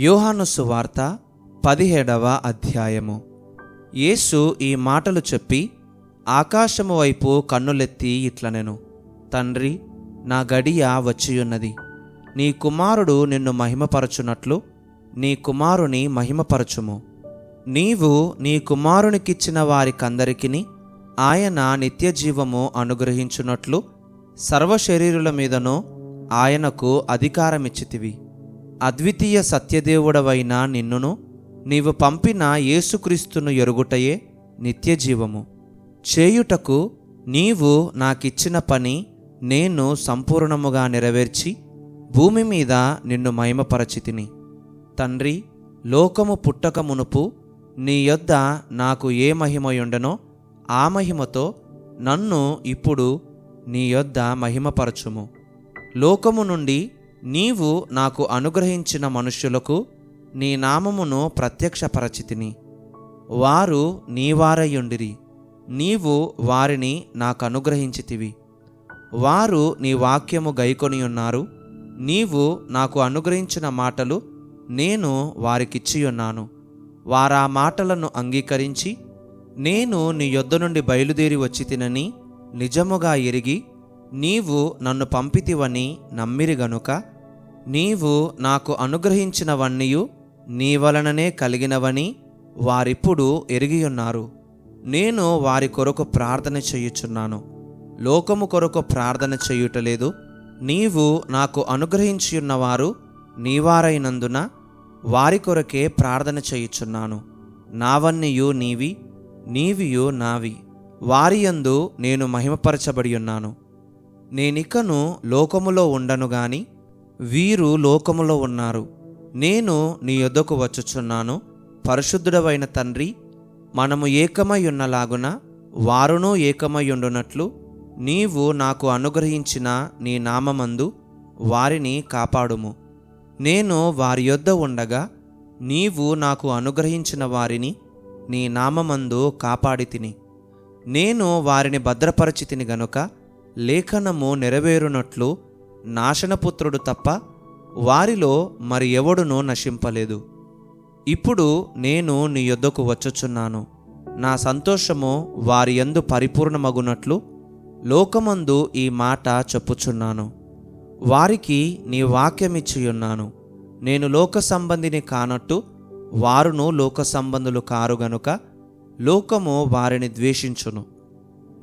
యోహాను సువార్త 17వ అధ్యాయము. యేసు ఈ మాటలు చెప్పి ఆకాశము వైపు కన్నులెత్తి ఇట్లనెను, తండ్రి, నా గడియ వచ్చియున్నది. నీ కుమారుడు నిన్ను మహిమపరచునట్లు నీ కుమారుని మహిమపరచుము. నీవు నీ కుమారునికిచ్చిన వారికందరికిని ఆయన నిత్యజీవము అనుగ్రహించునట్లు సర్వశరీరుల మీదనూ ఆయనకు అధికారమిచ్చితివి. అద్వితీయ సత్యదేవుడవైన నిన్నును నీవు పంపిన యేసుక్రీస్తును ఎరుగుటయే నిత్యజీవము. చేయుటకు నీవు నాకిచ్చిన పని నేను సంపూర్ణముగా నెరవేర్చి భూమి మీద నిన్ను మహిమపరచితిని. తండ్రి, లోకము పుట్టక మునుపు నీ యొద్ద నాకు ఏ మహిమయుండెనో ఆ మహిమతో నన్ను ఇప్పుడు నీ యొద్ద మహిమపరచుము. లోకము నుండి నీవు నాకు అనుగ్రహించిన మనుష్యులకు నీ నామమును ప్రత్యక్షపరచితిని. వారు నీవారయుండిరి, నీవు వారిని నాకు అనుగ్రహించితివి. వారు నీ వాక్యము గైకొనియున్నారు. నీవు నాకు అనుగ్రహించిన మాటలు నేను వారికిచ్చియున్నాను. వారా మాటలను అంగీకరించి నేను నీ యొద్ద నుండి బయలుదేరి వచ్చితినని నిజముగా ఎరిగి నీవు నన్ను పంపితివని నమ్మిరి గనుక నీవు నాకు అనుగ్రహించినవన్నీయు నీ వలననే కలిగినవని వారిప్పుడు ఎరిగియున్నారు. నేను వారి కొరకు ప్రార్థన చేయుచున్నాను. లోకము కొరకు ప్రార్థన చేయుటలేదు. నీవు నాకు అనుగ్రహించియున్నవారు నీవారైనందున వారి కొరకే ప్రార్థన చేయుచున్నాను. నావన్నీయు నీవి, నీవియు నావి. వారియందు నేను మహిమపరచబడి ఉన్నాను. నేనికను లోకములో ఉండను గాని వీరు లోకములో ఉన్నారు. నేను నీ యొద్దకు వచ్చుచున్నాను. పరిశుద్ధుడవైన తండ్రి, మనము ఏకమై ఉన్నలాగున వారునూ ఏకమై ఉండునట్లు నీవు నాకు అనుగ్రహించిన నీ నామమందు వారిని కాపాడుము. నేను వారి యొద్ద ఉండగా నీవు నాకు అనుగ్రహించిన వారిని నీ నామమందు కాపాడితిని. నేను వారిని భద్రపరచితిని గనుక లేఖనము నెరవేరునట్లు నాశనపుత్రుడు తప్ప వారిలో మరి ఎవడునూ నశింపలేదు. ఇప్పుడు నేను నీ యొద్దకు వచ్చుచున్నాను. నా సంతోషము వారి యందు పరిపూర్ణమగునట్లు లోకమందు ఈ మాట చెప్పుచున్నాను. వారికి నీ వాక్యమిచ్చియున్నాను. నేను లోక సంబంధిని కానట్టు వారును లోక సంబంధులు కారు గనుక లోకము వారిని ద్వేషించును.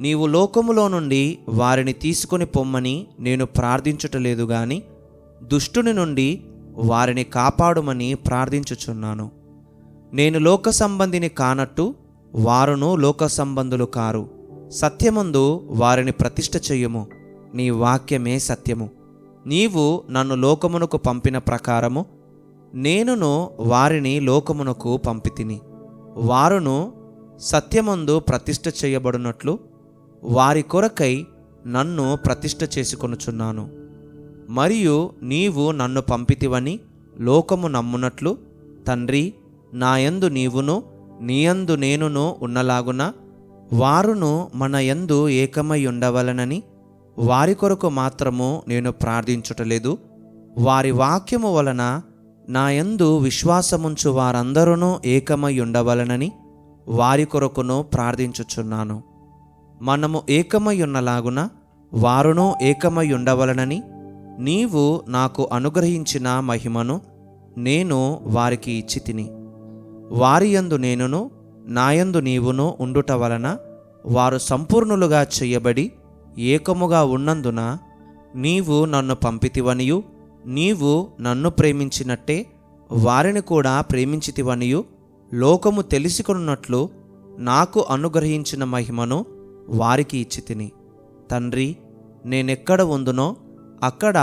నీవు లోకములో నుండి వారిని తీసుకొని పొమ్మని నేను ప్రార్థించుటలేదు గాని దుష్టుని నుండి వారిని కాపాడుమని ప్రార్థించుచున్నాను. నేను లోక సంబంధిని కానట్టు వారును లోక సంబంధులు కారు. సత్యమందు వారిని ప్రతిష్ఠ చెయ్యుము. నీ వాక్యమే సత్యము. నీవు నన్ను లోకమునకు పంపిన ప్రకారము నేనును వారిని లోకమునకు పంపితిని. వారును సత్యమందు ప్రతిష్ఠ చేయబడినట్లు వారి కొరకై నన్ను ప్రతిష్ఠ చేసుకొనుచున్నాను. మరియు నీవు నన్ను పంపితివని లోకము నమ్మునట్లు తండ్రి, నాయందు నీవును నీయందు నేనును ఉన్నలాగున వారును మన యందు ఏకమై ఉండవలనని వారి కొరకు మాత్రము నేను ప్రార్థించుటలేదు. వారి వాక్యము వలన నాయందు విశ్వాసముంచు వారందరూ ఏకమై ఉండవలనని వారి కొరకును ప్రార్థించుచున్నాను. మనము ఏకమై ఉన్నలాగున వారును ఏకమై ఉండవలనని నీవు నాకు అనుగ్రహించిన మహిమను నేను వారికి ఇచ్చితిని. వారియందు నేనును నాయందు నీవును ఉండుట వలన వారు సంపూర్ణులుగా చేయబడి ఏకముగా ఉన్నందున నీవు నన్ను పంపితివనియు నీవు నన్ను ప్రేమించినట్టే వారిని కూడా ప్రేమించితివనియు లోకము తెలిసికొనున్నట్లు నాకు అనుగ్రహించిన మహిమను వారికి ఇచ్చితిని. తండ్రి, నేనెక్కడ ఉందునో అక్కడ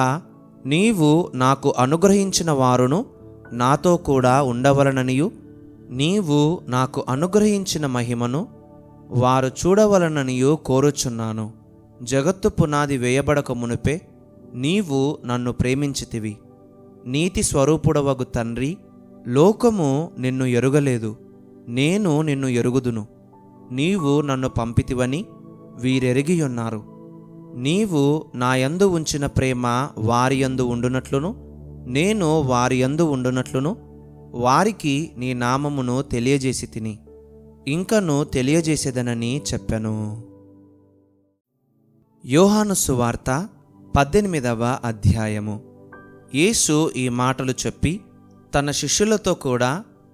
నీవు నాకు అనుగ్రహించిన వారును నాతో కూడా ఉండవలననియు నీవు నాకు అనుగ్రహించిన మహిమను వారు చూడవలననియు కోరుచున్నాను. జగత్తు పునాది వేయబడక మునుపే నీవు నన్ను ప్రేమించితివి. నీతి స్వరూపుడవగు తండ్రి, లోకము నిన్ను ఎరుగలేదు, నేను నిన్ను ఎరుగుదును. నీవు నన్ను పంపితివని వీరెరిగియున్నారు. నీవు నాయందు ఉంచిన ప్రేమ వారియందు ఉండునట్లును నేను వారియందు ఉండునట్లును వారికి నీ నామమును తెలియజేసి తిని, ఇంకను తెలియజేసేదనని చెప్పెను. యోహాను సువార్త 18వ అధ్యాయము. యేసు ఈ మాటలు చెప్పి తన శిష్యులతో కూడా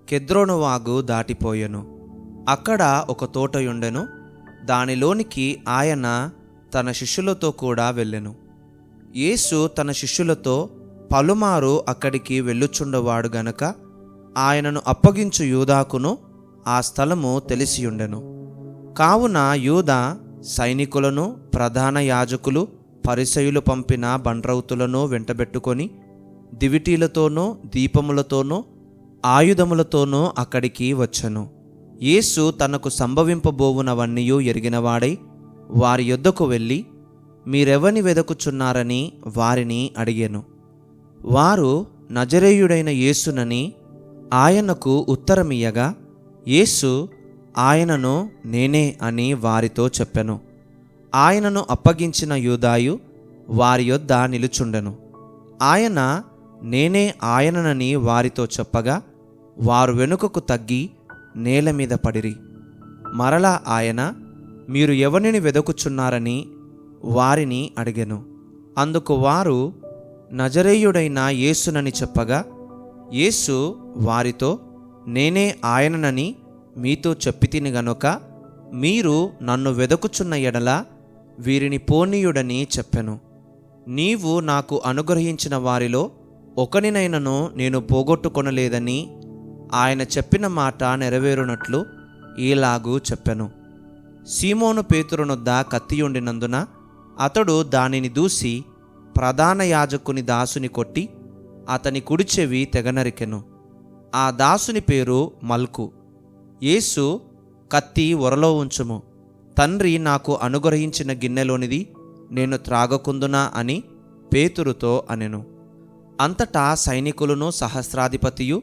కెద్రోను వాగు దాటిపోయెను. అక్కడ ఒక తోటయుండెను. దానిలోనికి ఆయన తన శిష్యులతో కూడా వెళ్ళెను. యేసు తన శిష్యులతో పలుమారు అక్కడికి వెళ్ళుచుండవాడు గనక ఆయనను అప్పగించు యూదాకును ఆ స్థలము తెలిసియుండెను. కావున యూదా సైనికులను, ప్రధాన యాజకులు, పరిసయ్యులు పంపిన బండ్రౌతులను వెంటబెట్టుకొని దివిటీలతోనూ దీపములతోనూ ఆయుధములతోనూ అక్కడికి వచ్చెను. యేసు తనకు సంభవింపబోవునవన్నీయు ఎరిగినవాడై వారి యొద్దకు వెళ్ళి, మీరెవని వెదకుచున్నారని వారిని అడిగెను. వారు నజరేయుడైన యేసునని ఆయనకు ఉత్తరమియ్యగా, యేసు ఆయనను నేనే అని వారితో చెప్పెను. ఆయనను అప్పగించిన యూదాయు వారి యొద్ద నిలుచుండెను. ఆయన నేనే ఆయననని వారితో చెప్పగా వారు వెనుకకు తగ్గి నేల మీద పడిరి. మరలా ఆయన, మీరు ఎవరిని వెదకుచున్నారని వారిని అడిగెను. అందుకు వారు నజరేయుడైన యేసునని చెప్పగా యేసు వారితో, నేనే ఆయననని మీతో చెప్పితిని గనుక మీరు నన్ను వెదకుచున్న ఎడల వీరిని పోనీయుడని చెప్పెను. నీవు నాకు అనుగ్రహించిన వారిలో ఒకనినైనను నేను పోగొట్టుకొనలేదని ఆయన చెప్పిన మాట నెరవేరునట్లు ఈలాగు చెప్పెను. సీమోను పేతురునొద్ద కత్తియుండినందున అతడు దానిని దూసి ప్రధాన యాజకుని దాసుని కొట్టి అతని కుడిచెవి తెగనరికెను. ఆ దాసుని పేరు మల్కు. యేసు, కత్తి ఒరలో ఉంచుము, తండ్రి నాకు అనుగ్రహించిన గిన్నెలోనిది నేను త్రాగకుందునా అని పేతురుతో అనెను. అంతటా సైనికులను, సహస్రాధిపతియు,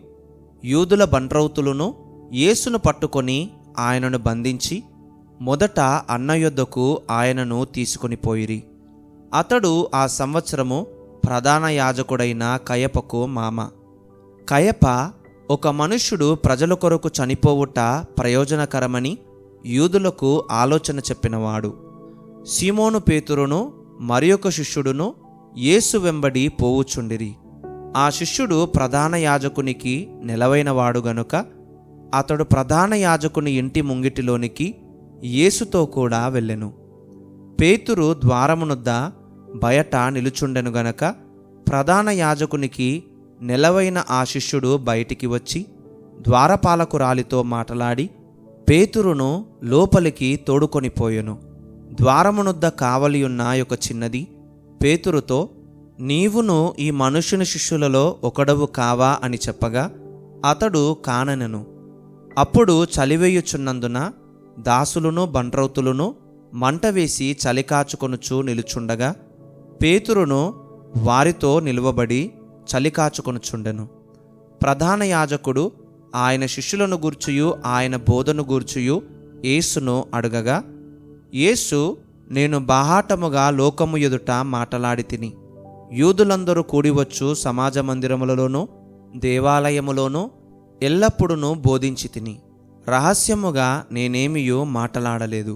యూదుల బండ్రౌతులను యేసును పట్టుకొని ఆయనను బంధించి మొదట అన్న యొద్దకు ఆయనను తీసుకొని పోయిరి. అతడు ఆ సంవత్సరము ప్రధాన యాజకుడైన కయపకు మామ. కయప ఒక మనుష్యుడు ప్రజల కొరకు చనిపోవుట ప్రయోజనకరమని యూదులకు ఆలోచన చెప్పినవాడు. సీమోను పేతురును మరియొక శిష్యుడును యేసు వెంబడి పోవుచుండిరి. ఆ శిష్యుడు ప్రధాన యాజకునికి నెలవైనవాడు గనుక అతడు ప్రధాన యాజకుని ఇంటి ముంగిటిలోనికి యేసుతో కూడా వెళ్ళెను. పేతురు ద్వారమునొద్ద బయట నిలుచుండెను గనక ప్రధాన యాజకునికి నెలవైన ఆ శిష్యుడు బయటికి వచ్చి ద్వారపాలకురాలితో మాటలాడి పేతురును లోపలికి తోడుకొనిపోయెను. ద్వారమునొద్ద కావలియున్న ఒక చిన్నది పేతురుతో, నీవును ఈ మనుష్యుని శిష్యులలో ఒకడవు కావా అని చెప్పగా అతడు కాననెను. అప్పుడు చలివేయుచున్నందున దాసులను, బండ్రౌతులను మంట వేసి చలికాచుకొనుచు నిలుచుండగా పేతురును వారితో నిలువబడి చలికాచుకొనుచుండెను. ప్రధాన యాజకుడు ఆయన శిష్యులను గూర్చియు ఆయన బోధను గూర్చియు యేసును అడగగా యేసు, నేను బాహాటముగా లోకము ఎదుట మాటలాడి తిని, యూదులందరూ కూడివచ్చు సమాజ మందిరములలోనూ దేవాలయములోనూ ఎల్లప్పుడూ బోధించి తిని, రహస్యముగా నేనేమియో మాటలాడలేదు.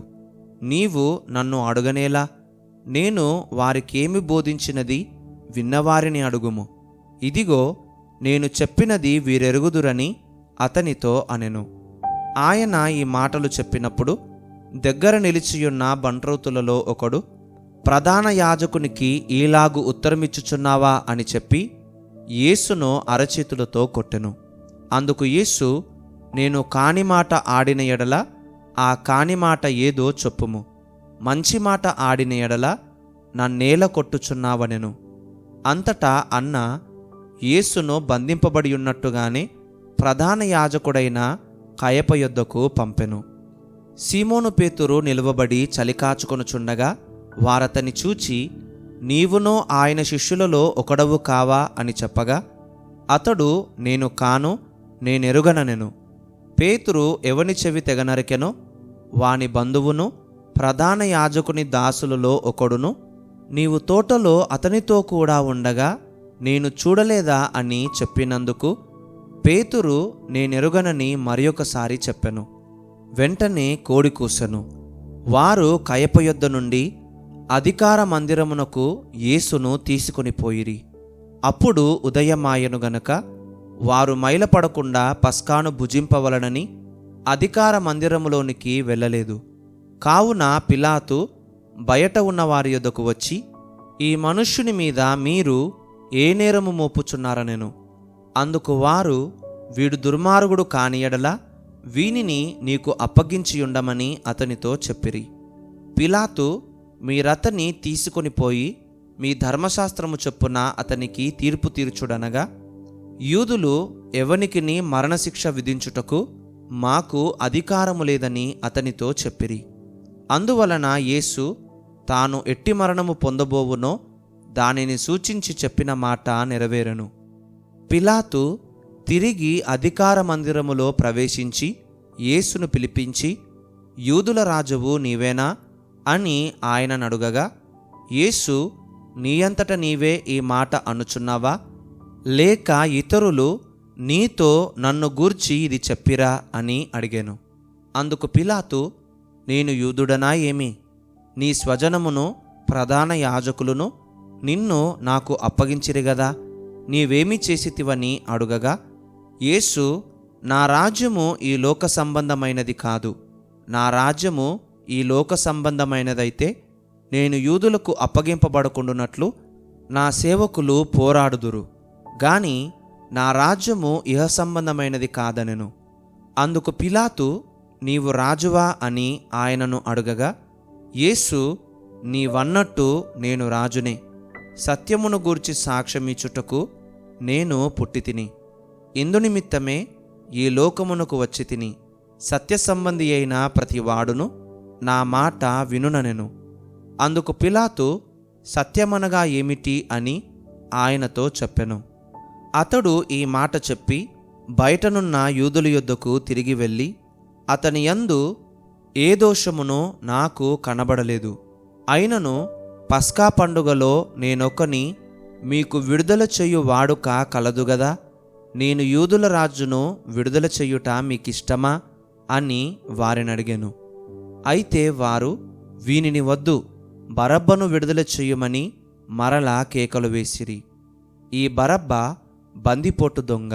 నీవు నన్ను అడుగనేలా? నేను వారికేమి బోధించినది విన్నవారిని అడుగుము. ఇదిగో నేను చెప్పినది వీరెరుగుదురని అతనితో అనెను. ఆయన ఈ మాటలు చెప్పినప్పుడు దగ్గర నిలిచియున్న బంట్రౌతులలో ఒకడు, ప్రధాన యాజకునికి ఈలాగు ఉత్తరమిచ్చుచున్నావా అని చెప్పి యేసును అరచేతులతో కొట్టెను. అందుకు యేసు, నేను కాని మాట ఆడిన ఎడల ఆ కాని మాట ఏదో చెప్పుము, మంచి మాట ఆడిన ఎడల నన్నేల కొట్టుచున్నావనెను. అంతటా అన్న యేసును బంధింపబడి ఉన్నట్టుగానే ప్రధాన యాజకుడైన కయప యొద్దకు పంపెను. సీమోను పేతురు నిలువబడి చలికాచుకొనుచుండగా వారతని చూచి, నీవునో ఆయన శిష్యులలో ఒకడవు కావా అని చెప్పగా అతడు, నేను కాను, నేనెరుగననెను. పేతురు ఎవని చెవి తెగనరికెనో వాని బంధువును ప్రధాన యాజకుని దాసులలో ఒకడును, నీవు తోటలో అతనితో కూడా ఉండగా నేను చూడలేదా అని చెప్పినందుకు పేతురు నేనెరుగనని మరియొకసారి చెప్పెను. వెంటనే కోడి కూసెను. వారు కయప యొద్ద నుండి అధికార మందిరమునకు యేసును తీసుకొని పోయిరి. అప్పుడు ఉదయమాయెను గనక వారు మైలపడకుండా పస్కాను భుజింపవలనని అధికార మందిరములోనికి వెళ్ళలేదు. కావున పిలాతు బయట ఉన్న వారి యొద్దకు వచ్చి, ఈ మనుష్యుని మీద మీరు ఏ నేరము మోపుచున్నారనెను. అందుకు వారు, వీడు దుర్మార్గుడు కాని యెడల వీనిని నీకు అప్పగించియుండమని అతనితో చెప్పిరి. పిలాతు, మీరతని తీసుకొని పోయి మీ ధర్మశాస్త్రము చొప్పున అతనికి తీర్పు తీర్చుడనగా, యూదులు ఎవనికిని మరణశిక్ష విధించుటకు మాకు అధికారము లేదని అతనితో చెప్పిరి. అందువలన యేసు తాను ఎట్టి మరణము పొందబోవునో దానిని సూచించి చెప్పిన మాట నెరవేరెను. పిలాతు తిరిగి అధికార మందిరములో ప్రవేశించి యేసును పిలిపించి, యూదుల రాజువు నీవేనా అని ఆయననడుగగా, యేసు, నీయంతట నీవే ఈ మాట అనుచున్నావా, లేక ఇతరులు నీతో నన్ను గూర్చి ఇది చెప్పిరా అని అడిగాను. అందుకు పిలాతు, నేను యూదుడనా ఏమి? నీ స్వజనమును ప్రధాన యాజకులను నిన్ను నాకు అప్పగించిరి గదా, నీవేమి చేసితివని అడుగగా, యేసు, నా రాజ్యము ఈ లోక సంబంధమైనది కాదు. నా రాజ్యము ఈ లోక సంబంధమైనదైతే నేను యూదులకు అప్పగింపబడకుండునట్లు నా సేవకులు పోరాడుదురు గాని నా రాజ్యము ఇహ సంబంధమైనది కాదనెను. అందుకు పిలాతు, నీవు రాజువా అని ఆయనను అడుగగా, యేసు, నీవన్నట్టు నేను రాజునే. సత్యమును గూర్చి సాక్ష్యమిచ్చుటకు నేను పుట్టితిని. ఇందునిమిత్తమే ఈ లోకమునకు వచ్చి తిని. సత్య సంబంధి అయిన ప్రతివాడును నా మాట వినుననెను. అందుకు పిలాతు, సత్యమనగా ఏమిటి అని ఆయనతో చెప్పెను. అతడు ఈ మాట చెప్పి బయటనున్న యూదుల యొద్దకు తిరిగి వెళ్ళి, అతని యందు ఏ దోషమునో నాకు కనబడలేదు. అయినను పస్కా పండుగలో నేనొకని మీకు విడుదల చేయు వాడుక కలదు గదా, నేను యూదుల రాజును విడుదల చెయ్యుట మీకిష్టమా అని వారినడిగెను. అయితే వారు, వీనిని వద్దు, బరబ్బను విడుదల చెయ్యమని మరలా కేకలు వేసిరి. ఈ బరబ్బ బందిపోటు దొంగ.